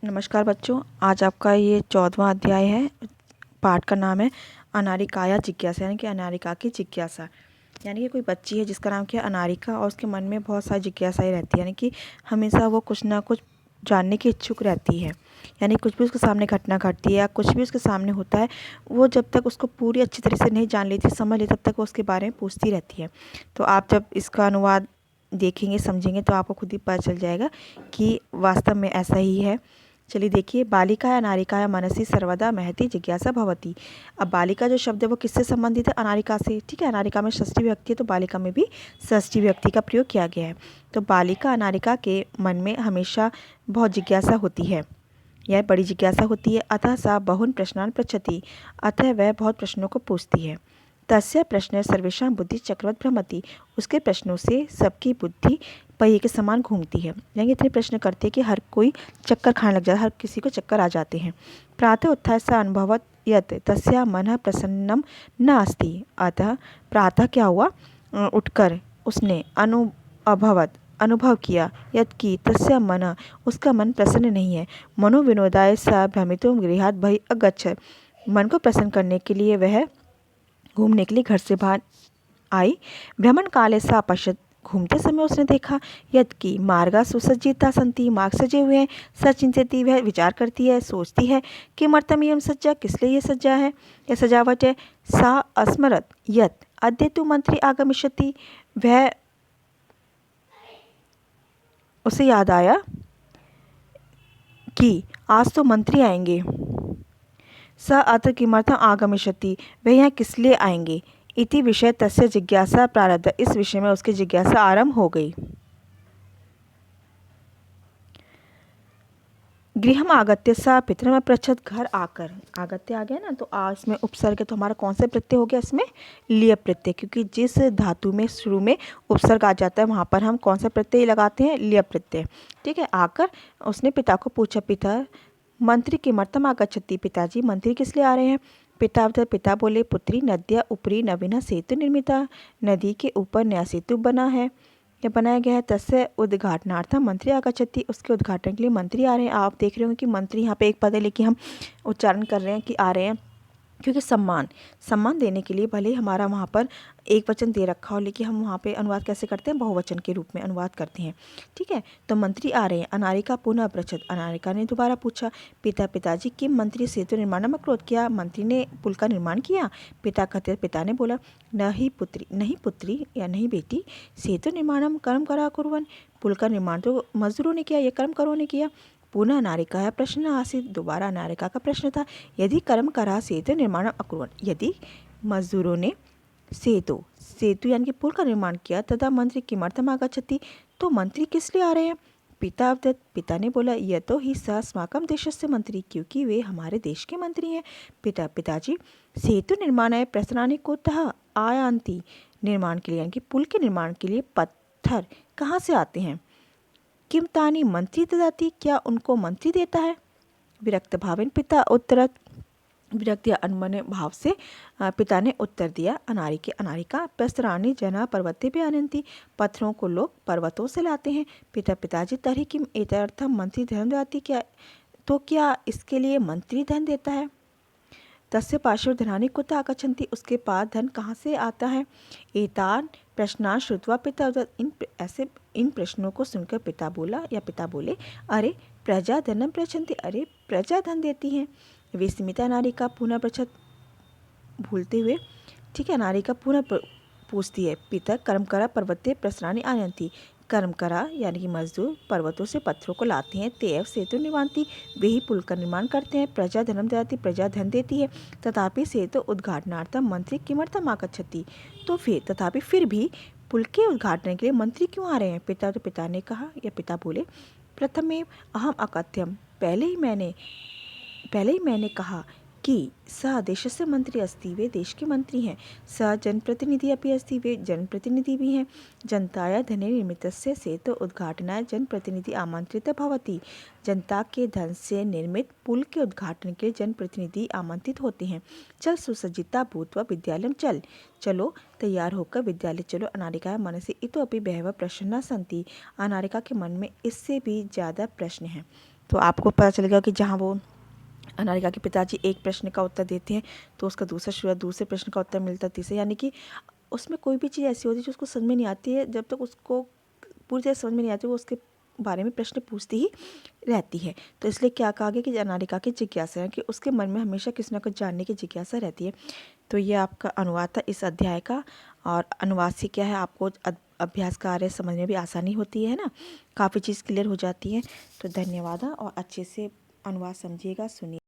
नमस्कार बच्चों, आज आपका ये 14वां अध्याय है। पाठ का नाम है अनारिकाया जिज्ञासा, यानी कि अनारिका की जिज्ञासा। यानी कि कोई बच्ची है जिसका नाम क्या है अनारिका, और उसके मन में बहुत सारी जिज्ञासाएं रहती है, यानी कि हमेशा वो कुछ ना कुछ जानने की इच्छुक रहती है। यानी कुछ भी उसके सामने घटना घटती है या कुछ भी उसके सामने होता है, वो जब तक उसको पूरी अच्छी तरह से नहीं जान लेती, समझ ले, तब तक वो उसके बारे में पूछती रहती है। तो आप जब इसका अनुवाद देखेंगे, समझेंगे, तो आपको खुद ही पता चल जाएगा कि वास्तव में ऐसा ही है। चलिए देखिए, बालिकाया अनारिकाया मनसि सर्वदा महति जिज्ञासा भवति। अब बालिका जो शब्द है वो किससे संबंधित है? अनारिका से। ठीक है, अनारिका में षष्ठी विभक्ति है तो बालिका में भी षष्ठी विभक्ति का प्रयोग किया गया है। तो बालिका अनारिका के मन में हमेशा बहुत जिज्ञासा होती है, यह बड़ी जिज्ञासा होती है। अतः सा बहुन प्रश्नान पृच्छति, अतः वह बहुत प्रश्नों को पूछती है। तस्य प्रश्न सर्वेषां बुद्धि चक्रवत भ्रमति, उसके प्रश्नों से सबकी बुद्धि पहिए के समान घूमती है। यानी इतने प्रश्न करते हैं कि हर कोई चक्कर खाने लग जाता है, हर किसी को चक्कर आ जाते हैं। प्रातः उत्थाय स अनुभवत यत् तस्या मनः प्रसन्नम न अस्ति। अतः प्रातः क्या हुआ, उठकर उसने अनुभव किया, यत् की तस्या मनः, उसका मन प्रसन्न नहीं है। मनोविनोदाय स भ्रमितुं गृहात् बहिः अगच्छत्, मन को प्रसन्न करने के लिए वह घूमने के लिए घर से बाहर आई। भ्रमण काले सा अपश्यत, घूमते समय उसने देखा, यद की मार्गा सुसज्जिता संति, मार्ग सजे हुए हैं। सचिंतति, वह विचार करती है, सोचती है कि मर्तम एवं सज्जा, किस लिए ये सज्जा है, यह सजावट है। सा अस्मरत यत अद्य तु मंत्री आगमिष्यति, वह उसे याद आया कि आज तो मंत्री आएंगे। स अत्र किमर्थम आगमिष्यति, वह यहाँ किस लिए आएंगे। इति विषय तस्य जिज्ञासा प्रारब्ध, इस विषय में उसकी जिज्ञासा आरंभ हो गई। गृहम आगत्य सा पितरम पृच्छत, घर आकर, आगत्य आ गया ना, तो आ इसमें उपसर्ग है, तो हमारा कौन सा प्रत्यय हो गया इसमें? लिय प्रत्यय, क्योंकि जिस धातु में शुरू में उपसर्ग आ जाता है वहाँ पर हम कौन सा प्रत्यय लगाते हैं? लिय प्रत्यय। ठीक है, आकर उसने पिता को पूछा, पिता मंत्री किमर्थम आगच्छति, पिताजी मंत्री किस लिए आ रहे हैं? पिता बोले, पुत्री नद्या ऊपरी नवीन सेतु निर्मिता, नदी के ऊपर नया सेतु बना है या बनाया गया है। तस्य उद्घाटनार्थम मंत्री आगच्छति, उसके उद्घाटन के लिए मंत्री आ रहे हैं। आप देख रहे होंगे कि मंत्री यहाँ पे एक पद है, लेकिन हम उच्चारण कर रहे हैं कि आ रहे हैं, क्योंकि सम्मान देने के लिए भले ही हमारा वहाँ पर एक वचन दे रखा हो, लेकिन हम वहाँ पे अनुवाद कैसे करते हैं? बहुवचन के रूप में अनुवाद करते हैं। ठीक है, तो मंत्री आ रहे हैं। अनारिका पुनः पृच्छत, अनारिका ने दोबारा पूछा, पिताजी किम मंत्री सेतु निर्माणम अकरोत्, क्या मंत्री ने पुल का निर्माण किया? पिता ने बोला, नहीं पुत्री या नहीं बेटी, सेतु निर्माणम कर्म करा कुर्वन्, पुल का निर्माण तो मजदूरों ने किया, यह कर्म करो ने किया। पुनः अनारिका प्रश्न आसीत, दोबारा अनारिका का प्रश्न था, यदि कर्म करा सेतु निर्माण अकुर्वन्, यदि मजदूरों ने सेतु यानी कि पुल का निर्माण किया, तथा मंत्री किमर्थम आगच्छति, तो मंत्री किस लिए आ रहे हैं? पिता ने बोला, यह तो ही स अस्माकं देशस्य मंत्री, क्योंकि वे हमारे देश के मंत्री हैं। पिताजी सेतु निर्माणाय प्रसरानि कुतः आयान्ति, निर्माण के लिए यानी कि पुल के निर्माण के लिए पत्थर कहाँ से आते हैं? किम तानी मंत्री ददाति, क्या उनको मंत्री देता है? विरक्त भावेन पिता उत्तरत, विरक्त या अनमने भाव से पिता ने उत्तर दिया। अनारिका प्रस्तराणि जना पर्वते पे आनंती, पत्थरों को लोग पर्वतों से लाते हैं। पिताजी तर्हि किम एतदर्थम मंत्री धन ददाति, क्या इसके लिए मंत्री धन देता है? तस्य पार्श्व धनानि कुतः आगच्छन्ति, उसके पास धन कहाँ से आता है? एतान प्रश्नान श्रुत्वा पिता, इन प्रश्नों को सुनकर पिता बोले, अरे प्रजा धनम पृच्छन्ति, अरे प्रजा धन देती हैं। विस्मिता अनारिका पुनः पृच्छत, भूलते हुए, ठीक है, अनारिका पुनः पूछती है, पिता कर्म करा पर्वते प्रसरानि आनयन्ति, कर्म करा यानी कि मजदूर पर्वतों से पत्थरों को लाते हैं। तेव सेतु निर्मान्ति, वे ही पुल का निर्माण करते हैं। प्रजा धनम ददाति, प्रजा धन देती है। तथापि सेतु उद्घाटनार्थम मंत्री किमर्थम आगच्छति, तो फिर भी पुल के उद्घाटन के लिए मंत्री क्यों आ रहे हैं? पिता ने कहा या पिता बोले, प्रथमेव अहम अकथ्यम, पहले ही मैंने कहा कि स देशस्य मंत्री अस्ति, वे देश के मंत्री हैं। स जनप्रतिनिधि अपि अस्ति, वे जनप्रतिनिधि भी हैं। जनताया धने निर्मितस्य सेतु उद्घाटनाय जनप्रतिनिधि आमंत्रित भवति, जनता के धन से निर्मित पुल के उद्घाटन के जनप्रतिनिधि आमंत्रित होते हैं। चल सुसज्जिता भूत्वा विद्यालयम, चलो तैयार होकर विद्यालय चलो। अनारिका मनसि इतोपि बहवः प्रश्नाः सन्ति, अनारिका के मन में इससे भी ज़्यादा प्रश्न हैं। तो आपको पता चलेगा कि जहाँ वो अनामिका के पिताजी एक प्रश्न का उत्तर देते हैं तो उसका दूसरे प्रश्न का उत्तर मिलता है तीसरे, यानी कि उसमें कोई भी चीज़ ऐसी होती है जो उसको समझ में नहीं आती है, जब तक उसको पूरी तरह समझ में नहीं आती वो उसके बारे में प्रश्न पूछती ही रहती है। तो इसलिए क्या कहा गया कि अनामिका की जिज्ञासा है कि उसके मन में हमेशा किसी न कुछ जानने की जिज्ञासा रहती है। तो ये आपका अनुवाद था इस अध्याय का। और अनुवाद से क्या है, आपको अभ्यास कार्य समझ में भी आसानी होती है ना, काफ़ी चीज़ क्लियर हो जाती है। तो धन्यवाद और अच्छे से अनुवाद समझिएगा, सुनिए।